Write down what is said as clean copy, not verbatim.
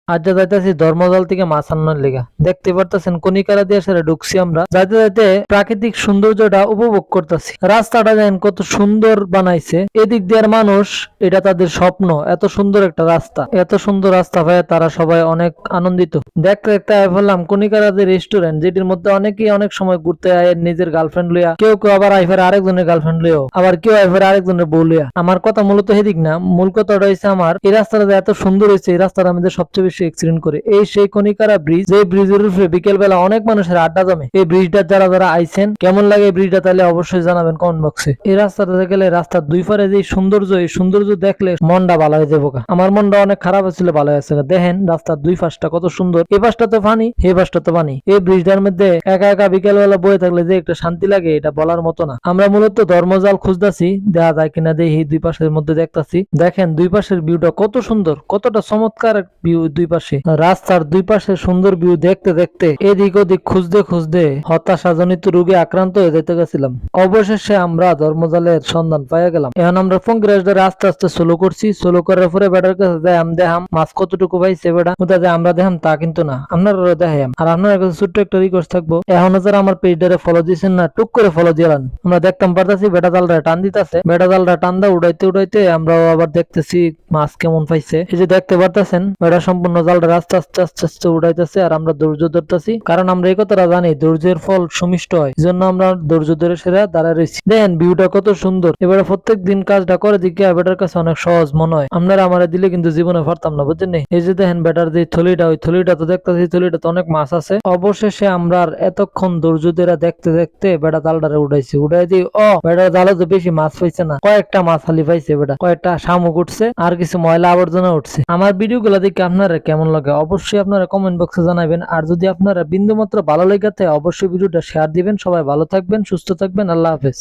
আজ যাইতেছি ধর্মজল থেকে মাছ আনার লেগা। দেখতে পারতেছেন কনিকারা দিয়ে সেরে ঢুকছি আমরা। যাইতে যাইতে প্রাকৃতিক সৌন্দর্যটা উপভোগ করতেছি। রাস্তাটা দেখেন কত সুন্দর বানাইছে। এদিক দিয়ে মানুষ, এটা তাদের স্বপ্ন। এত সুন্দর একটা রাস্তা, এত সুন্দর রাস্তা পায় তারা সবাই অনেক আনন্দিত। দেখতে দেখতে আয় বললাম কনিকারাদের রেস্টুরেন্ট, যেটির মধ্যে অনেকেই অনেক সময় ঘুরতে আয় নিজের গার্লফ্রেন্ড লইয়া, কেউ কেউ আবার আইফার আরেকজনের গার্লফ্রেন্ড লইয়াও, আবার কেউ আইফার আরেকজনের বউ লইয়া। আমার কথা মূলত হেদিক না, মূল কথাটা হয়েছে আমার এই রাস্তাটা এত সুন্দর হয়েছে, এই রাস্তাটা আমাদের সবচেয়ে বেশি এক্সিডেন্ট করে। এই সেই কনিকারা ব্রিজ, যে ব্রিজের উপরে বিকেল বেলা অনেক মানুষের আড্ডা জমে। এই ব্রিজটা যারা যারা আইছেন, কেমন লাগে এই ব্রিজটা তাহলে অবশ্যই জানাবেন কমেন্ট বক্সে। এই রাস্তাটাতে গেলে রাস্তার দুই পারে যে সৌন্দর্য, এই সৌন্দর্য দেখলে মনটা ভালো হয়ে যাবো। আমার মনটা অনেক খারাপ ছিল, ভালো হয়েছে। দেখেন রাস্তার দুই পাশটা কত সুন্দর, এই পাশটা তো পানি, এই পাশটা তো পানি। এই ব্রিজটার মধ্যে একা একা বিকেল বেলা বয়ে থাকলে যে একটা শান্তি লাগে, এটা বলার মতো না। আমরা মূলত ধর্মজাল খুঁজতেছি, দেখা যায় কিনা দেখি। দুই পাশের মধ্যে দেখতেছি, দেখেন দুই পাশের ভিউটা কত সুন্দর, কতটা চমৎকার ভিউ। দুই পাশে রাস্তার দুই পাশে সুন্দর ভিউ দেখতে দেখতে এদিক ওদিক খুঁজতে খুঁজতে হতাশাজনিত রোগে আক্রান্ত হয়ে যেতে গেছিলাম। অবশেষে আমরা ধর্মজালের সন্ধান পাইয়া গেলাম। এখন আমরা ফঙ্কিরাজ ধরে আস্তে আস্তে সোলো করছি। সোলো করার পরে বেটার কাছে দেখাম মাছ কতটুকু পাইছে বেটা, কোথা যে আমরা দেখাম তা কিন্তু না, আপনারা দেখাম। আর আপনার কাছে ছোট্ট একটা রিকোয়েস্ট থাকবো, এখনো যারা আমার পেজটারে ফলো দিয়েছেন না, টুক করে ফলো দিলাম। আমরা দেখতাম পারতাছি বেটা জালটা টান দিতেছে, বেটা জালটা টান দা উড়াইতে উড়াইতে আমরা আবার দেখতেছি মাছ কেমন পাইছে। এই যে দেখতে পারতেছেন বেটা সম্পূর্ণ জালটা আস্তে আস্তে আস্তে আস্তে উড়াইতেছে, আর আমরা ধৈর্য ধরতেছি। কারণ আমরা এই কথাটা জানি, ধৈর্যের ফল সুমিষ্ট হয়। এই জন্য আমরা ধৈর্য ধরে সেরা দাঁড়ায় রয়েছি। দেখেন ভিউটা কত সুন্দর। এবারে প্রত্যেক দিন কাজটা করে দিকে বেটার কাছে অনেক সহজ মনে হয়। আপনারা আমারে দিলে কিন্তু জীবনে পারতাম না, বুঝছেন? এই যে দেখেন বেটার যে থলিটা, ওই থলিটা তো দেখতেছি, থলিটা তো অনেক মাছ আছে। অবশেষে আমরা এতক্ষণ ধৈর্য ধরে দেখতে দেখতে বেটা জালটারে উঠাইছি। উঠাই দিই, বেটার জালে তো বেশি মাছ পাইছে না, কয়েকটা মাছ খালি পাইছে বেটা, কয়েকটা শামুক উঠছে আর কিছু ময়লা আবর্জনা উঠছে। আমার ভিডিও গুলা দেখে আপনারা কেমন লাগে অবশ্যই আপনারা কমেন্ট বক্সে জানাবেন। আর যদি আপনারা বিন্দু মাত্র ভালো লেগে থাকে অবশ্যই ভিডিওটা শেয়ার দিবেন। সবাই ভালো থাকবেন, সুস্থ থাকবেন, আল্লাহ হাফেজ।